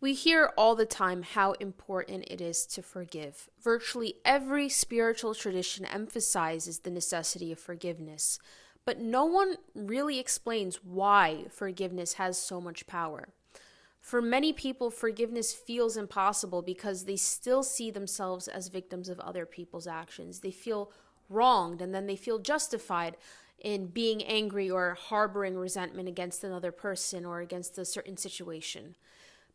We hear all the time how important it is to forgive. Virtually every spiritual tradition emphasizes the necessity of forgiveness, but no one really explains why forgiveness has so much power. For many people, forgiveness feels impossible because they still see themselves as victims of other people's actions. They feel wronged, and then they feel justified in being angry or harboring resentment against another person or against a certain situation.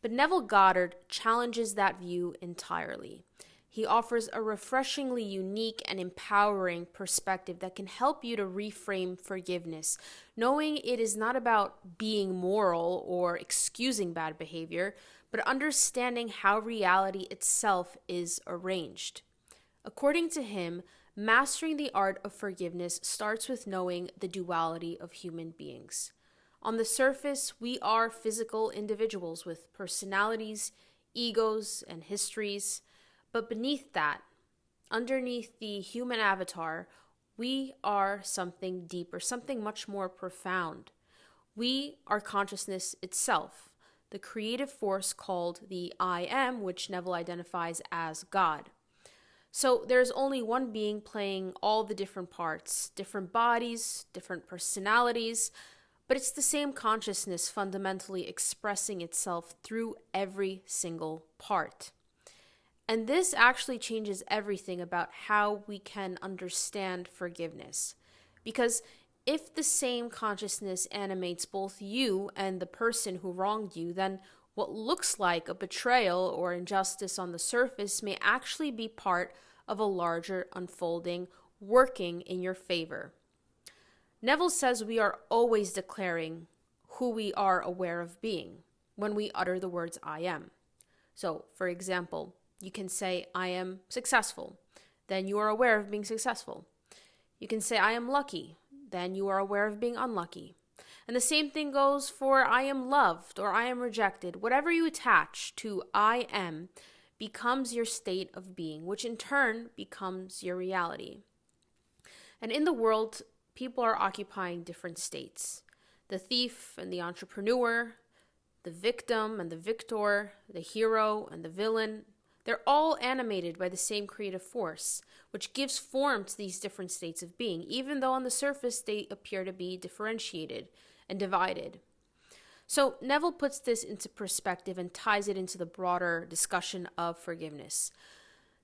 But Neville Goddard challenges that view entirely. He offers a refreshingly unique and empowering perspective that can help you to reframe forgiveness, knowing it is not about being moral or excusing bad behavior, but understanding how reality itself is arranged. According to him, mastering the art of forgiveness starts with knowing the duality of human beings. On the surface, we are physical individuals with personalities, egos, and histories. But beneath that, underneath the human avatar, we are something deeper, something much more profound. We are consciousness itself, the creative force called the I Am, which Neville identifies as God. So there's only one being playing all the different parts, different bodies, different personalities, but it's the same consciousness fundamentally expressing itself through every single part. And this actually changes everything about how we can understand forgiveness. Because if the same consciousness animates both you and the person who wronged you, then what looks like a betrayal or injustice on the surface may actually be part of a larger unfolding working in your favor. Neville says we are always declaring who we are aware of being when we utter the words I am. So, for example, you can say, I am successful. Then you are aware of being successful. You can say, I am lucky. Then you are aware of being unlucky. And the same thing goes for I am loved or I am rejected. Whatever you attach to I am becomes your state of being, which in turn becomes your reality. And in the world, people are occupying different states. The thief and the entrepreneur, the victim and the victor, the hero and the villain, they're all animated by the same creative force, which gives form to these different states of being, even though on the surface they appear to be differentiated and divided. So Neville puts this into perspective and ties it into the broader discussion of forgiveness.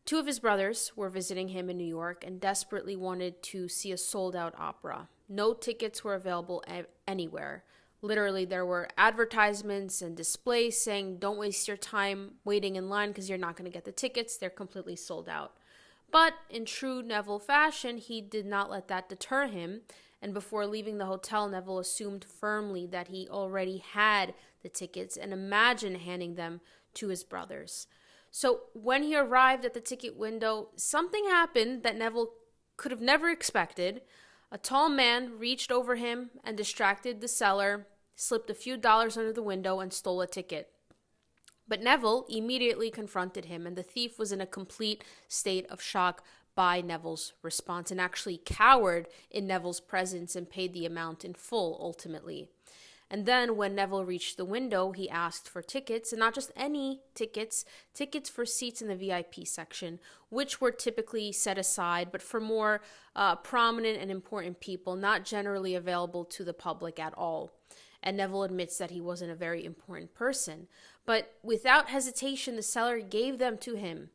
Two of his brothers were visiting him in New York and desperately wanted to see a sold-out opera. No tickets were available anywhere. Literally, there were advertisements and displays saying, don't waste your time waiting in line because you're not going to get the tickets. They're completely sold out. But in true Neville fashion, he did not let that deter him. And before leaving the hotel, Neville assumed firmly that he already had the tickets and imagined handing them to his brothers. So when he arrived at the ticket window, something happened that Neville could have never expected. A tall man reached over him and distracted the seller, slipped a few dollars under the window, and stole a ticket. But Neville immediately confronted him, and the thief was in a complete state of shock by Neville's response and actually cowered in Neville's presence and paid the amount in full ultimately. And then when Neville reached the window, he asked for tickets, and not just any tickets for seats in the VIP section, which were typically set aside, but for more prominent and important people, not generally available to the public at all. And Neville admits that he wasn't a very important person. But without hesitation, the seller gave them to him.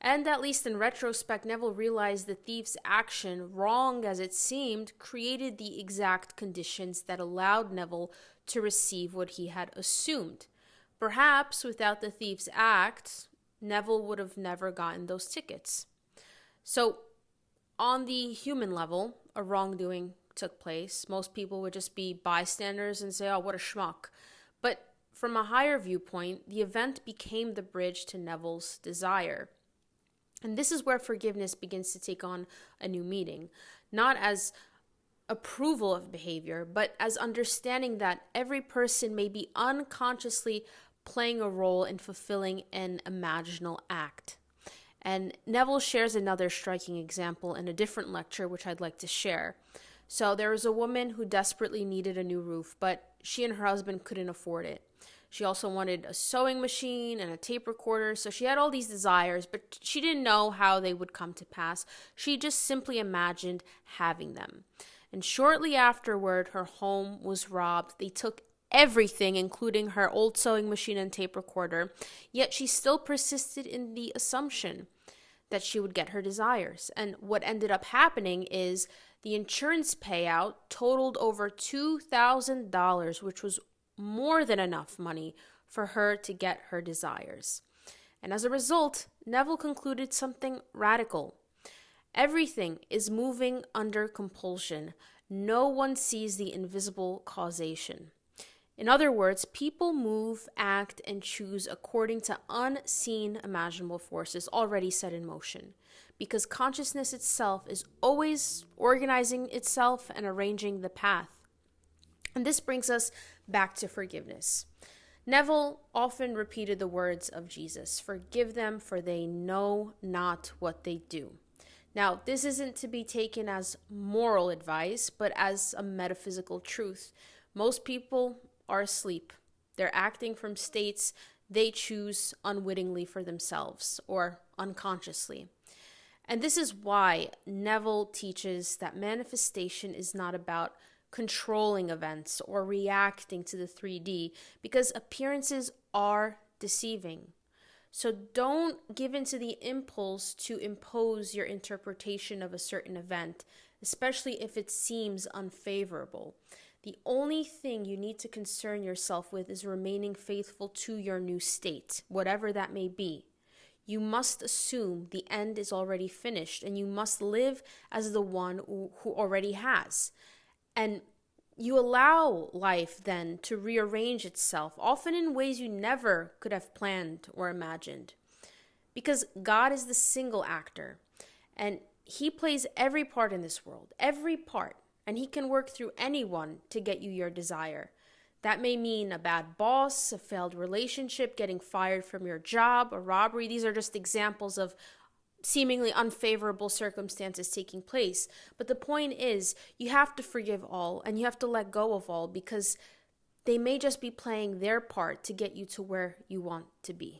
And at least in retrospect, Neville realized the thief's action, wrong as it seemed, created the exact conditions that allowed Neville to receive what he had assumed. Perhaps without the thief's act, Neville would have never gotten those tickets. So, on the human level, a wrongdoing took place. Most people would just be bystanders and say, oh, what a schmuck. But from a higher viewpoint, the event became the bridge to Neville's desire. And this is where forgiveness begins to take on a new meaning, not as approval of behavior, but as understanding that every person may be unconsciously playing a role in fulfilling an imaginal act. And Neville shares another striking example in a different lecture, which I'd like to share. So there was a woman who desperately needed a new roof, but she and her husband couldn't afford it. She also wanted a sewing machine and a tape recorder. So she had all these desires, but she didn't know how they would come to pass. She just simply imagined having them. And shortly afterward, her home was robbed. They took everything, including her old sewing machine and tape recorder. Yet she still persisted in the assumption that she would get her desires. And what ended up happening is the insurance payout totaled over $2,000, which was more than enough money for her to get her desires. And as a result, Neville concluded something radical. Everything is moving under compulsion. No one sees the invisible causation. In other words, people move, act, and choose according to unseen imaginable forces already set in motion, because consciousness itself is always organizing itself and arranging the path. And this brings us back to forgiveness. Neville often repeated the words of Jesus, "Forgive them, for they know not what they do." Now, this isn't to be taken as moral advice, but as a metaphysical truth. Most people are asleep. They're acting from states they choose unwittingly for themselves or unconsciously. And this is why Neville teaches that manifestation is not about controlling events or reacting to the 3D, because appearances are deceiving. So don't give in to the impulse to impose your interpretation of a certain event, especially if it seems unfavorable. The only thing you need to concern yourself with is remaining faithful to your new state, whatever that may be. You must assume the end is already finished, and you must live as the one who already has. And you allow life then to rearrange itself, often in ways you never could have planned or imagined. Because God is the single actor, and He plays every part in this world, every part. And He can work through anyone to get you your desire. That may mean a bad boss, a failed relationship, getting fired from your job, a robbery. These are just examples of seemingly unfavorable circumstances taking place. But the point is, you have to forgive all and you have to let go of all, because they may just be playing their part to get you to where you want to be.